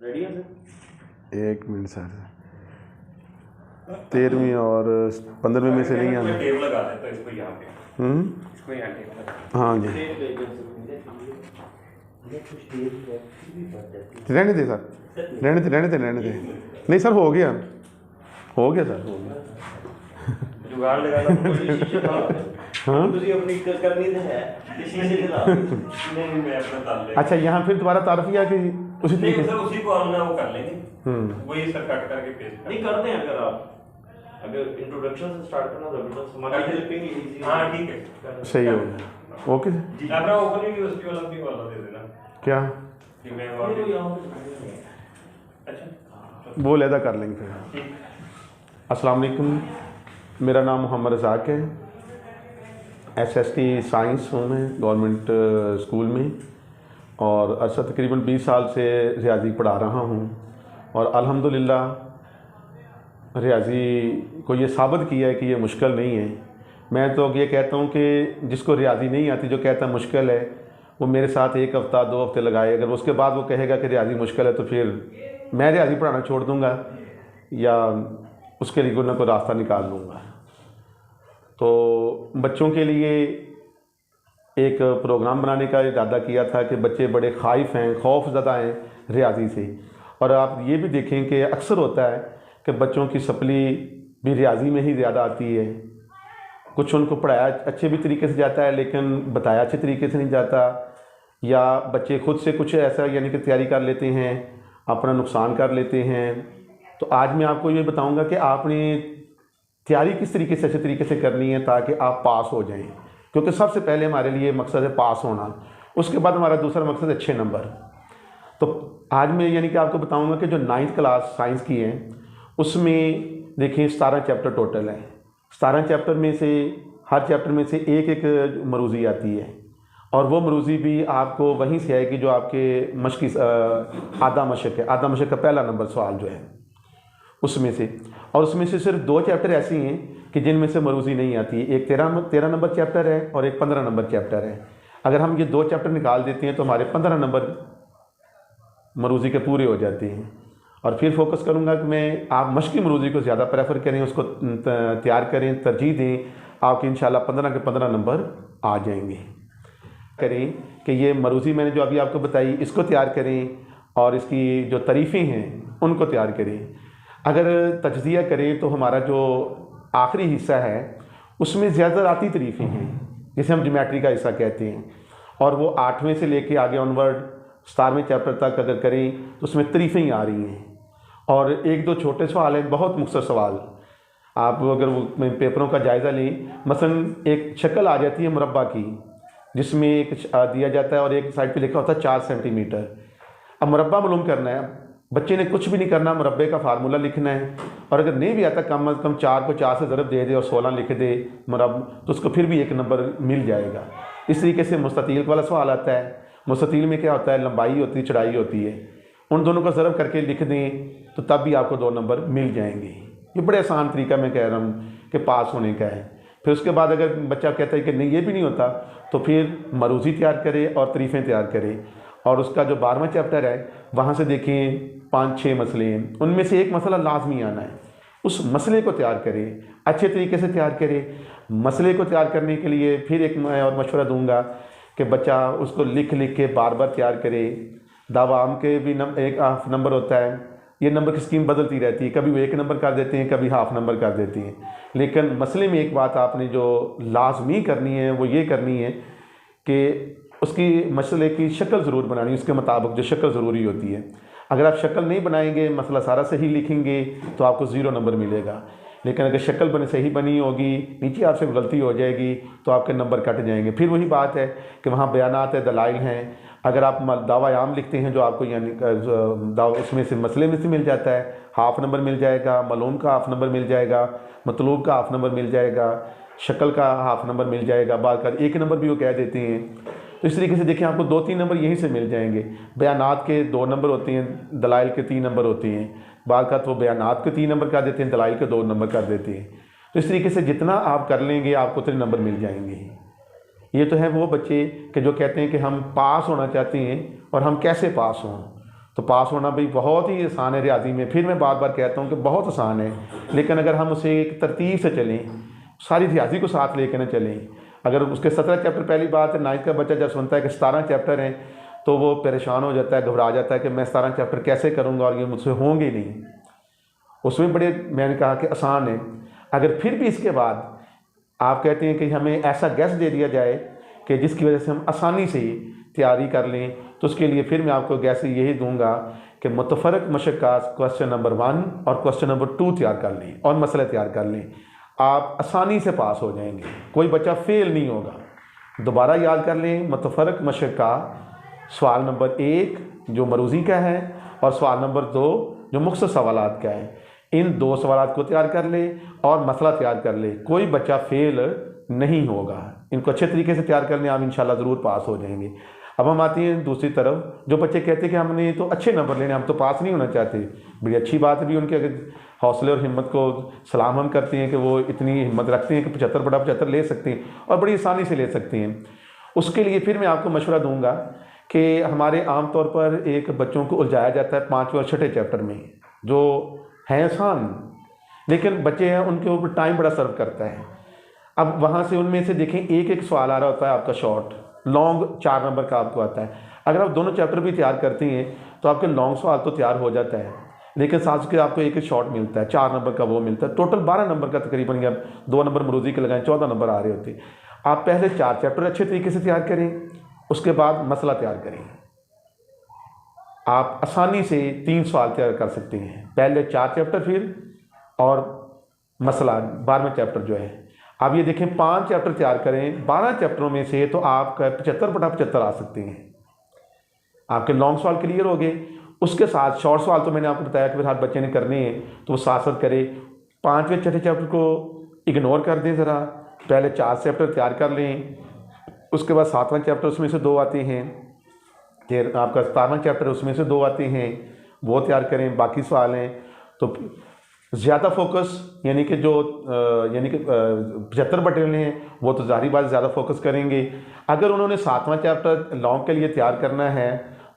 Ready है sir? एक minute sir, 13वीं और 15वीं में से नहीं आना। टेप लगा देता है इसको यहाँ पे, इसको यहाँ टेप लगा। हाँ जी, रहने दे सर, रहने दे। नहीं सर, हो गया सर, हो गया। जुगाड़ लगाना हाँ अपनी करनी है नहीं, मैं अपना ताल ले। अच्छा, यहाँ फिर दोबारा तारफ किया कि उसी नहीं तरीके सर, से? उसी को हम ना वो कर लेंगे, वही सर कट करके पेस्ट नहीं करते हैं। अगर इंट्रोडक्शन से स्टार्ट करना तो हमारी हेल्पिंग इजी। हाँ ठीक है, सही हो गया। ओके जी। अपना ओपन यूनिवर्सिटी वाला भी वाला दे देना क्या कि मैं अच्छा वो लहदा कर लेंगे फिर। ठीक। अस्सलाम वालेकुम, मेरा नाम मोहम्मद रज़ाक है। SST साइंस हूँ मैं गवर्नमेंट स्कूल में, और अर्सा तकरीबन 20 साल से रियाजी पढ़ा रहा हूँ। और अल्हम्दुलिल्लाह रियाजी को ये साबित किया है कि ये मुश्किल नहीं है। मैं तो ये कहता हूँ कि जिसको रियाजी नहीं आती, जो कहता मुश्किल है, वो मेरे साथ 1 हफ़्ता 2 हफ़्ते लगाए। अगर उसके बाद वो कहेगा कि रियाजी मुश्किल है, तो फिर मैं रियाजी पढ़ाना छोड़ दूँगा या उसके लिए कोई ना कोई रास्ता निकाल लूँगा। तो बच्चों के लिए एक प्रोग्राम बनाने का इरादा किया था कि बच्चे बड़े ख़ाइफ़ हैं, खौफज़दा हैं रियाजी से। और आप ये भी देखें कि अक्सर होता है कि बच्चों की सप्ली भी रियाजी में ही ज़्यादा आती है। कुछ उनको पढ़ाया अच्छे भी तरीके से जाता है, लेकिन बताया अच्छे तरीके से नहीं जाता, या बच्चे खुद से कुछ ऐसा यानी कि तैयारी कर लेते हैं, अपना नुकसान कर लेते हैं। तो आज मैं आपको ये बताऊंगा कि आपने तैयारी किस तरीके से अच्छे तरीके से करनी है ताकि आप पास हो जाएं, क्योंकि सबसे पहले हमारे लिए मकसद है पास होना, उसके बाद हमारा दूसरा मकसद है अच्छे नंबर। तो आज मैं यानी कि आपको बताऊंगा कि जो 9th क्लास साइंस की है उसमें देखिए 17 चैप्टर टोटल है। 17 चैप्टर में से हर चैप्टर में से एक एक मरूज़ी आती है, और वो मरूज़ी भी आपको वहीं से आएगी जो आपके मशक़ी आधा मशक़ है। आधा मशक़ का पहला नंबर सवाल जो है उसमें से, और उसमें से सिर्फ 2 चैप्टर ऐसी हैं कि जिनमें से मरूज़ी नहीं आती। एक 13 नंबर चैप्टर है और एक 15 नंबर चैप्टर है। अगर हम ये 2 चैप्टर निकाल देते हैं तो हमारे 15 नंबर मरूज़ी के पूरे हो जाते हैं। और फिर फोकस करूँगा कि मैं आप मशक़ी मरूज़ी को ज़्यादा प्रेफर करें, उसको तैयार करें, तरजीह दें, आपके इंशाल्लाह 15 के 15 नंबर आ जाएंगे। करें कि ये मरूज़ी मैंने जो अभी आपको बताई इसको तैयार करें, और इसकी जो तारीफ़ें हैं उनको तैयार करें। अगर तज्ज़िया करें तो हमारा जो आखिरी हिस्सा है उसमें ज़्यादाती तारीफ़ें हैं, जिसे हम ज्योमेट्री का हिस्सा कहते हैं, और वो 8वें से लेके आगे ऑनवर्ड 17वें चैप्टर तक अगर करें तो उसमें तारीफ़ें ही आ रही हैं। और 1-2 छोटे सवाल हैं, बहुत मुख्तसर सवाल। आप अगर वो पेपरों का जायज़ा लें, मसलन एक शक्ल आ जाती है मुरब्बा की, जिसमें एक दिया जाता है और एक साइड पे लिखा होता है 4 सेंटीमीटर। अब मुरब्बा मालूम करना है, बच्चे ने कुछ भी नहीं करना, मुरब्बे का फार्मूला लिखना है, और अगर नहीं भी आता कम अज़ कम 4 को 4 से ज़रब दे दे और 16 लिख दे मुरब्बा, तो उसको फिर भी 1 नंबर मिल जाएगा। इस तरीके से मुस्ततील वाला सवाल आता है। मुस्ततील में क्या होता है, लंबाई होती है, चौड़ाई होती है, उन दोनों का ज़रब करके लिख दें तो तब भी आपको 2 नंबर मिल जाएंगे। ये बड़े आसान तरीका मैं कह रहा हूँ कि पास होने का है। फिर उसके बाद अगर बच्चा कहता है कि नहीं ये भी नहीं होता, तो फिर मरूज़ी तैयार करे और तारीफ़ें तैयार करे। और उसका जो 12वां चैप्टर है वहाँ से देखें 5-6 मसले हैं, उनमें से एक मसला लाजमी आना है। उस मसले को तैयार करें, अच्छे तरीके से तैयार करें। मसले को तैयार करने के लिए फिर एक मैं और मशवरा दूंगा कि बच्चा उसको लिख लिख के बार बार तैयार करे। दावाम के भी एक हाफ नंबर होता है, ये नंबर की स्कीम बदलती रहती है, कभी वो 1 नंबर कर देते हैं, कभी हाफ नंबर कर देते हैं। लेकिन मसले में एक बात आपने जो लाजमी करनी है वो ये करनी है कि उसकी मसले की शक्ल ज़रूर बनानी है, उसके मुताबिक जो शक्ल ज़रूरी होती है। अगर आप शक्ल नहीं बनाएंगे, मसला सारा सही लिखेंगे, तो आपको 0 नंबर मिलेगा। लेकिन अगर शक्ल सही बनी होगी, नीचे आपसे गलती हो जाएगी, तो आपके नंबर कट जाएंगे। फिर वही बात है कि वहाँ बयानात है, दलाइल हैं। अगर आप दावा आम लिखते हैं जो आपको यानी उसमें से मसले में से मिल जाता है, हाफ नंबर मिल जाएगा, मालूम का हाफ नंबर मिल जाएगा, मतलूब का हाफ नंबर मिल जाएगा, शक्ल का हाफ नंबर मिल जाएगा, बाद का 1 नंबर भी वो कह देते हैं। तो इस तरीके से देखिए आपको 2-3 नंबर यहीं से मिल जाएंगे। बयानात के 2 नंबर होते हैं, दलाइल के 3 नंबर होते हैं। बाद का तो बयानात के 3 नंबर कर देते हैं, दलाइल के 2 नंबर कर देते हैं। तो इस तरीके से जितना आप कर लेंगे आपको उतने नंबर मिल जाएंगे। ये तो है वो बच्चे कि जो कहते हैं कि हम पास होना चाहते हैं और हम कैसे पास हों। तो पास होना भाई बहुत ही आसान है रियाजी में। फिर मैं बार बार कहता हूँ कि बहुत आसान है, लेकिन अगर हम उसे एक तरतीब से चलें, सारी रियाजी को साथ लेकर ना चलें। अगर उसके 17 चैप्टर, पहली बात है 9th का बच्चा जब सुनता है कि 17 चैप्टर हैं तो वो परेशान हो जाता है, घबरा जाता है कि मैं 17 चैप्टर कैसे करूँगा और ये मुझसे होंगे नहीं। उसमें बड़े, मैंने कहा कि आसान है। अगर फिर भी इसके बाद आप कहते हैं कि हमें ऐसा गैस दे दिया जाए कि जिसकी वजह से हम आसानी से तैयारी कर लें, तो उसके लिए फिर मैं आपको गैस यही दूंगा कि मुतफ़रक़ मशक़्क़ात क्वेश्चन नंबर 1 और क्वेश्चन नंबर 2 तैयार कर लें और मसले तैयार कर लें। आप आसानी से पास हो जाएंगे, कोई बच्चा फेल नहीं होगा। दोबारा याद कर लें, मुतफ़रक़ मशक़्क़ात सवाल नंबर 1 जो मरूज़ी का है और सवाल नंबर 2 जो मुख्तसर सवालात का है। इन 2 सवालात को तैयार कर ले और मसला तैयार कर ले, कोई बच्चा फेल नहीं होगा। इनको अच्छे तरीके से तैयार करने आप इंशाल्लाह ज़रूर पास हो जाएंगे। अब हम आते हैं दूसरी तरफ, जो बच्चे कहते हैं कि हमने तो अच्छे नंबर लेने, हम तो पास नहीं होना चाहते। बड़ी अच्छी बात है भी, उनके अगर हौसले और हिम्मत को सलाम हम करते हैं कि वो इतनी हिम्मत रखते हैं कि 75/75 ले सकते हैं और बड़ी आसानी से ले सकते हैं। उसके लिए फिर मैं आपको मशवरा दूंगा कि हमारे आम तौर पर एक बच्चों को उलझाया जाता है 5वें और 6ठे चैप्टर में, जो हैं आसान, लेकिन बच्चे हैं उनके ऊपर टाइम बड़ा सर्व करता है। अब वहाँ से उनमें से देखें एक एक सवाल आ रहा होता है आपका शॉर्ट, लॉन्ग 4 नंबर का आपको आता है। अगर आप दोनों चैप्टर भी तैयार करते हैं तो आपके लॉन्ग सवाल तो तैयार हो जाता है, लेकिन साथ के आपको एक एक शॉर्ट मिलता है, 4 नंबर का वो मिलता है। टोटल 12 नंबर का तकरीबन, या 2 नंबर मरूज़ी के लगाएं, 14 नंबर आ रहे होते हैं। आप पहले 4 चैप्टर अच्छे तरीके से तैयार करें, उसके बाद मसला तैयार करें। आप आसानी से 3 सवाल तैयार कर सकते हैं, पहले 4 चैप्टर फिर और मसला 12वें चैप्टर जो है। आप ये देखें 5 चैप्टर तैयार करें 12 चैप्टरों में से, तो आपका 75/75 आ सकते हैं। आपके लॉन्ग सवाल क्लियर हो गए। उसके साथ शॉर्ट सवाल तो मैंने आपको बताया कि फिर हर बच्चे ने करने हैं, तो वो साथ साथ करे। 5वें 6ठे चैप्टर को इग्नोर कर दें ज़रा, पहले 4 चैप्टर तैयार कर लें। उसके बाद 7वां चैप्टर, उसमें से 2 आते हैं, फिर आपका 17वां चैप्टर, उसमें से 2 आते हैं, वो तैयार करें। बाकी सवाल हैं तो ज़्यादा फोकस, यानी कि जो 75 बटालियन हैं वो तो ज़ाहिर बात ज़्यादा फोकस करेंगे। अगर उन्होंने 7वां चैप्टर लॉन्ग के लिए तैयार करना है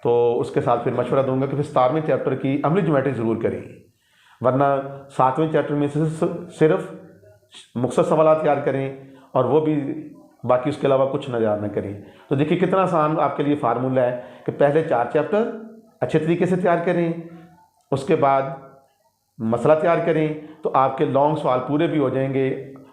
तो उसके साथ फिर मशवरा दूंगा कि फिर 17वें चैप्टर की अमली ज्योमेट्री ज़रूर करें, वरना 7वें चैप्टर में से सिर्फ मुख्तसर सवाल तैयार करें और वो भी बाकी उसके अलावा कुछ नज़र न करें। तो देखिए कितना आसान आपके लिए फार्मूला है कि पहले 4 चैप्टर अच्छे तरीके से तैयार करें, उसके बाद मसला तैयार करें, तो आपके लॉन्ग सवाल पूरे भी हो जाएंगे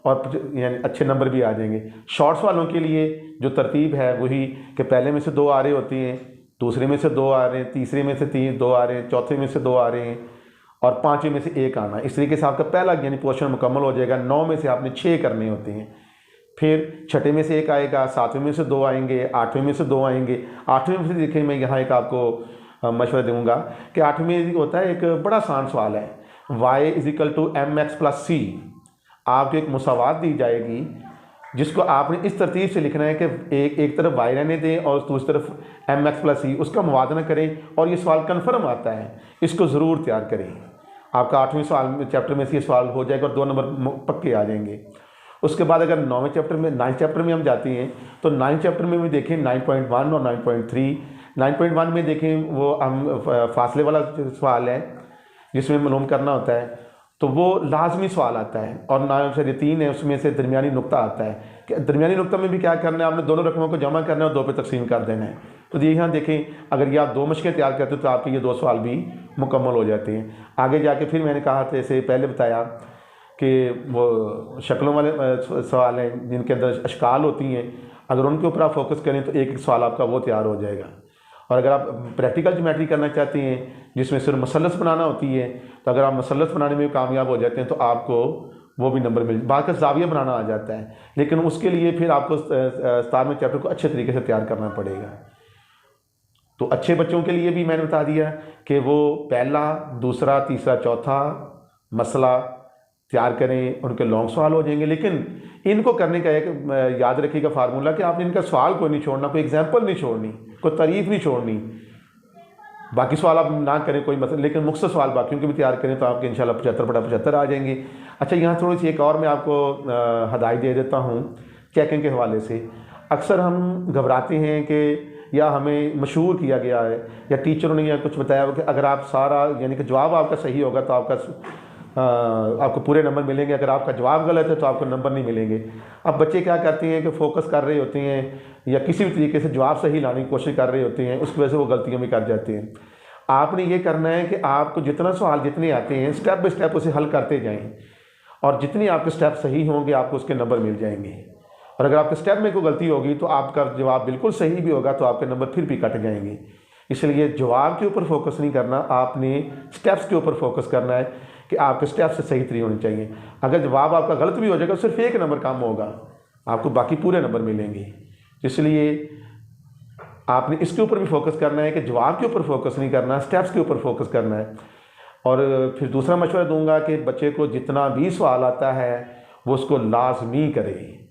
और यानी अच्छे नंबर भी आ जाएंगे। शॉर्ट सवालों के लिए जो तरतीब है वही कि पहले में से 2 आ रहे होते हैं, दूसरे में से 2 आ रहे हैं, तीसरे में से 2 आ रहे हैं, चौथे में से 2 आ रहे हैं और 5वें में से 1 आना। इस तरीके से आपका पहला यानी पोर्शन मुकम्मल हो जाएगा। 9 में से आपने 6 करने होते हैं, फिर 6ठे में से 1 आएगा, 7वें में से 2 आएंगे, 8वें में से 2 आएंगे। 8वें में से देखें, मैं यहाँ एक आपको मशवरा दूंगा कि 8वें में होता है एक बड़ा आसान सवाल है, y = mx + c। आपको एक मुसावात दी जाएगी जिसको आपने इस तरतीब से लिखना है कि एक तरफ y रहने दें और दूसरी तरफ mx + c, उसका मुवाजना करें और ये सवाल कन्फर्म आता है, इसको ज़रूर तैयार करें। आपका 8वें सवाल चैप्टर में से ये सवाल हो जाएगा और 2 नंबर पक्के आ जाएंगे। उसके बाद अगर 9वें चैप्टर में 9th चैप्टर में हम जाते हैं तो 9th चैप्टर में भी देखें 9.1 और 9.3। 9.1 में देखें वो हम फासले वाला सवाल है जिसमें मालूम करना होता है, तो वो लाजमी सवाल आता है। और 9.3 है, उसमें से दरमियानी नुक्ता आता है कि दरमियानी नुक्ता में भी क्या करना है, आपने दोनों रकमों को जमा करना है और 2 पे तकसीम कर देना है। तो ये यहाँ देखें, अगर ये आप 2 मशक़ें तैयार करते हो तो आपके ये 2 सवाल भी मुकम्मल हो जाते हैं। आगे जाके फिर मैंने कहा था, जैसे पहले बताया कि वो शक्लों वाले सवाल हैं जिनके अंदर अशकाल होती हैं, अगर उनके ऊपर आप फोकस करें तो एक एक सवाल आपका वो तैयार हो जाएगा। और अगर आप प्रैक्टिकल ज्योमेट्री करना चाहते हैं जिसमें सिर्फ मसलस बनाना होती है, तो अगर आप मसलस बनाने में कामयाब हो जाते हैं तो आपको वो भी नंबर मिल, बाकी जाविया बनाना आ जाता है, लेकिन उसके लिए फिर आपको 17वें चैप्टर को अच्छे तरीके से तैयार करना पड़ेगा। तो अच्छे बच्चों के लिए भी मैंने बता दिया कि वो पहला, दूसरा, तीसरा, चौथा मसला तैयार करें, उनके लॉन्ग सवाल हो जाएंगे। लेकिन इनको करने का एक याद रखिएगा फार्मूला कि आपने इनका सवाल कोई नहीं छोड़ना, कोई एग्जाम्पल नहीं छोड़नी, कोई तारीफ नहीं छोड़नी। बाकी सवाल आप ना करें कोई मतलब, लेकिन मुख्तसर सवाल बाकियों के भी तैयार करें तो आपके इंशाल्लाह 75/75 आ जाएंगे। अच्छा, यहाँ थोड़ी सी एक और मैं आपको हदायत दे देता हूँ चेकिंग के हवाले से। अक्सर हम घबराते हैं कि या हमें मशहूर किया गया है या टीचरों ने या कुछ बताया हो कि अगर आप सारा यानी कि जवाब आपका सही होगा तो आपको पूरे नंबर मिलेंगे, अगर आपका जवाब गलत है तो आपको नंबर नहीं मिलेंगे। अब बच्चे क्या करते हैं कि फोकस कर रहे होते हैं या किसी भी तरीके से जवाब सही लाने की कोशिश कर रहे होते हैं, उसकी वजह से वो गलतियाँ भी कर जाते हैं। आपने ये करना है कि आपको जितना सवाल जितने आते हैं स्टेप बाय स्टेप उसे हल करते जाएँ, और जितनी आपके स्टेप सही होंगे आपको उसके नंबर मिल जाएंगे। और अगर आपके स्टेप में कोई गलती होगी तो आपका जवाब बिल्कुल सही भी होगा तो आपके नंबर फिर भी कट जाएंगे। इसलिए जवाब के ऊपर फोकस नहीं करना, आपने स्टेप्स के ऊपर फोकस करना है कि आपके स्टेप से सही तरीके होने चाहिए। अगर जवाब आपका गलत भी हो जाएगा सिर्फ एक नंबर कम होगा, आपको बाकी पूरे नंबर मिलेंगे। इसलिए आपने इसके ऊपर भी फोकस करना है कि जवाब के ऊपर फोकस नहीं करना, स्टेप्स के ऊपर फोकस करना है। और फिर दूसरा मशवरा दूंगा कि बच्चे को जितना भी सवाल आता है वो उसको लाजमी करे।